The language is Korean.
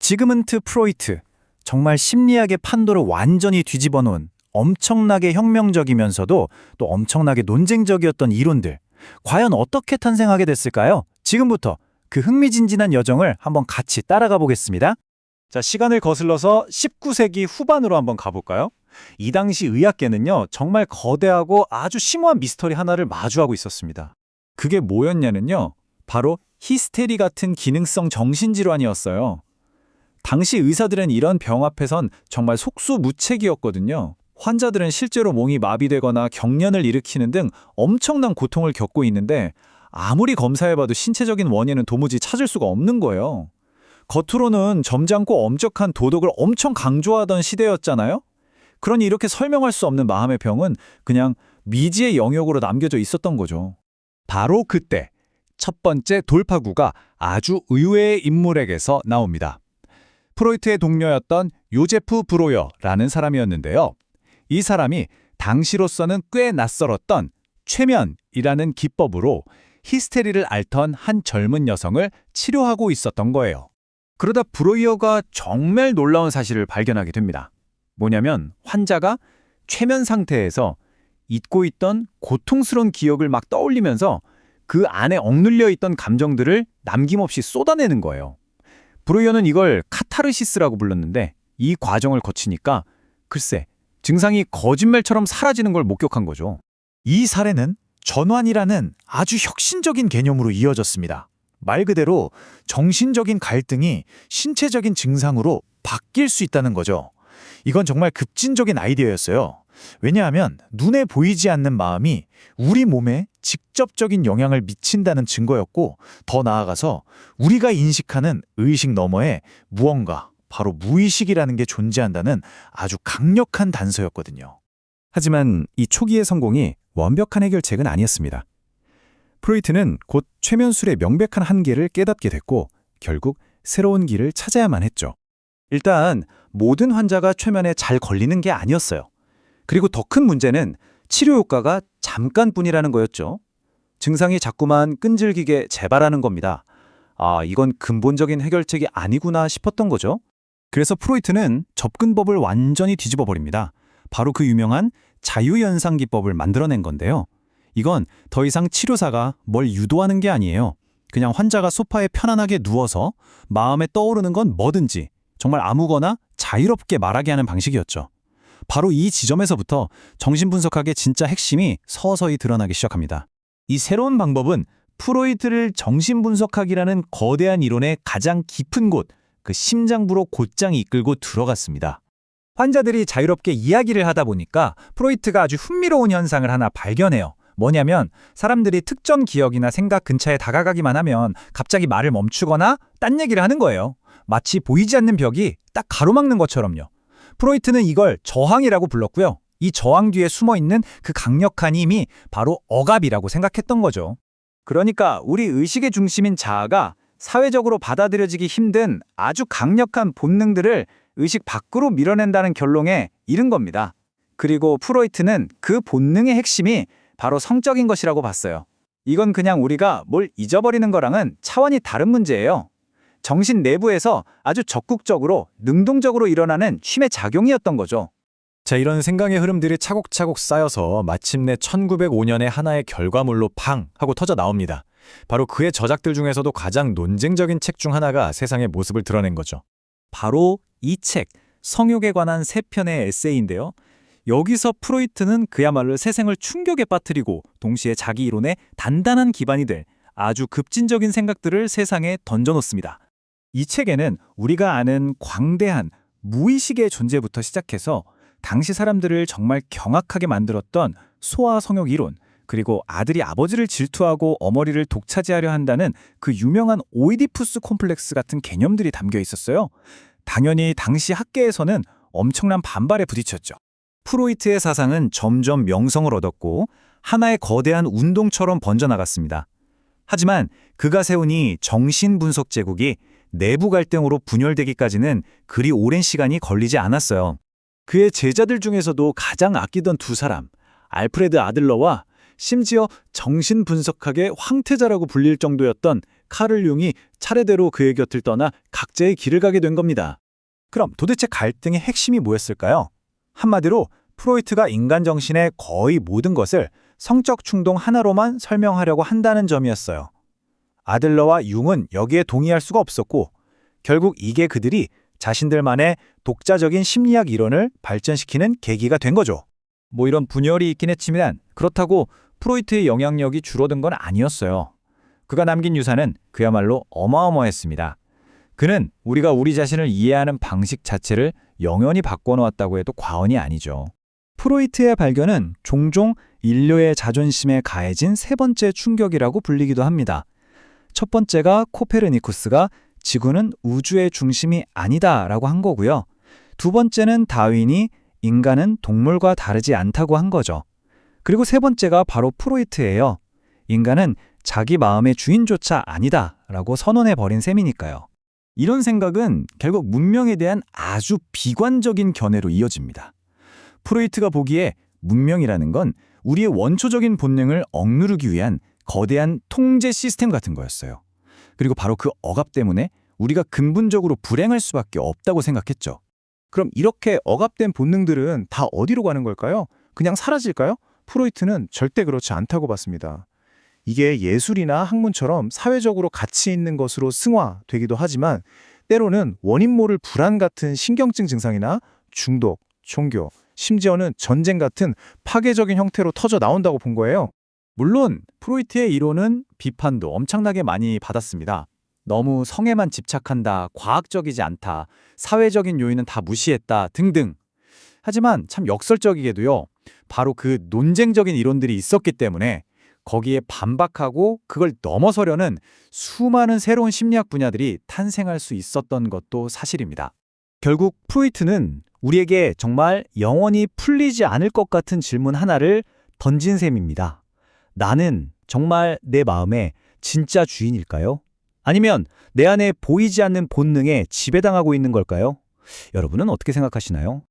지그문트 프로이트, 정말 심리학의 판도를 완전히 뒤집어 놓은 엄청나게 혁명적이면서도 또 엄청나게 논쟁적이었던 이론들. 과연 어떻게 탄생하게 됐을까요? 지금부터 그 흥미진진한 여정을 한번 같이 따라가 보겠습니다. 자, 시간을 거슬러서 19세기 후반으로 한번 가볼까요? 이 당시 의학계는요, 정말 거대하고 아주 심오한 미스터리 하나를 마주하고 있었습니다. 그게 뭐였냐면요, 바로 히스테리 같은 기능성 정신질환이었어요. 당시 의사들은 이런 병 앞에선 정말 속수무책이었거든요. 환자들은 실제로 몸이 마비되거나 경련을 일으키는 등 엄청난 고통을 겪고 있는데 아무리 검사해봐도 신체적인 원인은 도무지 찾을 수가 없는 거예요. 겉으로는 점잖고 엄격한 도덕을 엄청 강조하던 시대였잖아요. 그러니 이렇게 설명할 수 없는 마음의 병은 그냥 미지의 영역으로 남겨져 있었던 거죠. 바로 그때 첫 번째 돌파구가 아주 의외의 인물에게서 나옵니다. 프로이트의 동료였던 요제프 브로여라는 사람이었는데요. 이 사람이 당시로서는 꽤 낯설었던 최면이라는 기법으로 히스테리를 앓던 한 젊은 여성을 치료하고 있었던 거예요. 그러다 브로이어가 정말 놀라운 사실을 발견하게 됩니다. 뭐냐면 환자가 최면 상태에서 잊고 있던 고통스러운 기억을 막 떠올리면서 그 안에 억눌려 있던 감정들을 남김없이 쏟아내는 거예요. 브로이어는 이걸 카타르시스라고 불렀는데 이 과정을 거치니까 글쎄, 증상이 거짓말처럼 사라지는 걸 목격한 거죠. 이 사례는 전환이라는 아주 혁신적인 개념으로 이어졌습니다. 말 그대로 정신적인 갈등이 신체적인 증상으로 바뀔 수 있다는 거죠. 이건 정말 급진적인 아이디어였어요. 왜냐하면 눈에 보이지 않는 마음이 우리 몸에 직접적인 영향을 미친다는 증거였고, 더 나아가서 우리가 인식하는 의식 너머에 무언가, 바로 무의식이라는 게 존재한다는 아주 강력한 단서였거든요. 하지만 이 초기의 성공이 완벽한 해결책은 아니었습니다. 프로이트는 곧 최면술의 명백한 한계를 깨닫게 됐고 결국 새로운 길을 찾아야만 했죠. 일단 모든 환자가 최면에 잘 걸리는 게 아니었어요. 그리고 더 큰 문제는 치료 효과가 잠깐뿐이라는 거였죠. 증상이 자꾸만 끈질기게 재발하는 겁니다. 아, 이건 근본적인 해결책이 아니구나 싶었던 거죠. 그래서 프로이트는 접근법을 완전히 뒤집어 버립니다. 바로 그 유명한 자유연상 기법을 만들어낸 건데요. 이건 더 이상 치료사가 뭘 유도하는 게 아니에요. 그냥 환자가 소파에 편안하게 누워서 마음에 떠오르는 건 뭐든지 정말 아무거나 자유롭게 말하게 하는 방식이었죠. 바로 이 지점에서부터 정신분석학의 진짜 핵심이 서서히 드러나기 시작합니다. 이 새로운 방법은 프로이트를 정신분석학이라는 거대한 이론의 가장 깊은 곳, 그 심장부로 곧장 이끌고 들어갔습니다. 환자들이 자유롭게 이야기를 하다 보니까 프로이트가 아주 흥미로운 현상을 하나 발견해요. 뭐냐면 사람들이 특정 기억이나 생각 근처에 다가가기만 하면 갑자기 말을 멈추거나 딴 얘기를 하는 거예요. 마치 보이지 않는 벽이 딱 가로막는 것처럼요. 프로이트는 이걸 저항이라고 불렀고요. 이 저항 뒤에 숨어있는 그 강력한 힘이 바로 억압이라고 생각했던 거죠. 그러니까 우리 의식의 중심인 자아가 사회적으로 받아들여지기 힘든 아주 강력한 본능들을 의식 밖으로 밀어낸다는 결론에 이른 겁니다. 그리고 프로이트는 그 본능의 핵심이 바로 성적인 것이라고 봤어요. 이건 그냥 우리가 뭘 잊어버리는 거랑은 차원이 다른 문제예요. 정신 내부에서 아주 적극적으로, 능동적으로 일어나는 쉼의 작용이었던 거죠. 자, 이런 생각의 흐름들이 차곡차곡 쌓여서 마침내 1905년에 하나의 결과물로 팡 하고 터져 나옵니다. 바로 그의 저작들 중에서도 가장 논쟁적인 책 중 하나가 세상의 모습을 드러낸 거죠. 바로 이 책, 성욕에 관한 3편의 에세이인데요. 여기서 프로이트는 그야말로 세상을 충격에 빠뜨리고 동시에 자기 이론에 단단한 기반이 될 아주 급진적인 생각들을 세상에 던져놓습니다. 이 책에는 우리가 아는 광대한 무의식의 존재부터 시작해서 당시 사람들을 정말 경악하게 만들었던 소아 성욕 이론, 그리고 아들이 아버지를 질투하고 어머니를 독차지하려 한다는 그 유명한 오이디푸스 콤플렉스 같은 개념들이 담겨 있었어요. 당연히 당시 학계에서는 엄청난 반발에 부딪혔죠. 프로이트의 사상은 점점 명성을 얻었고 하나의 거대한 운동처럼 번져나갔습니다. 하지만 그가 세운 이 정신분석 제국이 내부 갈등으로 분열되기까지는 그리 오랜 시간이 걸리지 않았어요. 그의 제자들 중에서도 가장 아끼던 두 사람, 알프레드 아들러와 심지어 정신분석학의 황태자라고 불릴 정도였던 카를 융이 차례대로 그의 곁을 떠나 각자의 길을 가게 된 겁니다. 그럼 도대체 갈등의 핵심이 뭐였을까요? 한마디로 프로이트가 인간 정신의 거의 모든 것을 성적 충동 하나로만 설명하려고 한다는 점이었어요. 아들러와 융은 여기에 동의할 수가 없었고 결국 이게 그들이 자신들만의 독자적인 심리학 이론을 발전시키는 계기가 된 거죠. 뭐 이런 분열이 있긴 했지만 그렇다고 프로이트의 영향력이 줄어든 건 아니었어요. 그가 남긴 유산은 그야말로 어마어마했습니다. 그는 우리가 우리 자신을 이해하는 방식 자체를 영원히 바꿔놓았다고 해도 과언이 아니죠. 프로이트의 발견은 종종 인류의 자존심에 가해진 세 번째 충격이라고 불리기도 합니다. 첫 번째가 코페르니쿠스가 지구는 우주의 중심이 아니다라고 한 거고요. 두 번째는 다윈이 인간은 동물과 다르지 않다고 한 거죠. 그리고 세 번째가 바로 프로이트예요. 인간은 자기 마음의 주인조차 아니다라고 선언해버린 셈이니까요. 이런 생각은 결국 문명에 대한 아주 비관적인 견해로 이어집니다. 프로이트가 보기에 문명이라는 건 우리의 원초적인 본능을 억누르기 위한 거대한 통제 시스템 같은 거였어요. 그리고 바로 그 억압 때문에 우리가 근본적으로 불행할 수밖에 없다고 생각했죠. 그럼 이렇게 억압된 본능들은 다 어디로 가는 걸까요? 그냥 사라질까요? 프로이트는 절대 그렇지 않다고 봤습니다. 이게 예술이나 학문처럼 사회적으로 가치 있는 것으로 승화되기도 하지만 때로는 원인 모를 불안 같은 신경증 증상이나 중독, 종교, 심지어는 전쟁 같은 파괴적인 형태로 터져 나온다고 본 거예요. 물론 프로이트의 이론은 비판도 엄청나게 많이 받았습니다. 너무 성에만 집착한다, 과학적이지 않다, 사회적인 요인은 다 무시했다 등등. 하지만 참 역설적이게도요. 바로 그 논쟁적인 이론들이 있었기 때문에 거기에 반박하고 그걸 넘어서려는 수많은 새로운 심리학 분야들이 탄생할 수 있었던 것도 사실입니다. 결국 프로이트는 우리에게 정말 영원히 풀리지 않을 것 같은 질문 하나를 던진 셈입니다. 나는 정말 내 마음의 진짜 주인일까요? 아니면 내 안에 보이지 않는 본능에 지배당하고 있는 걸까요? 여러분은 어떻게 생각하시나요?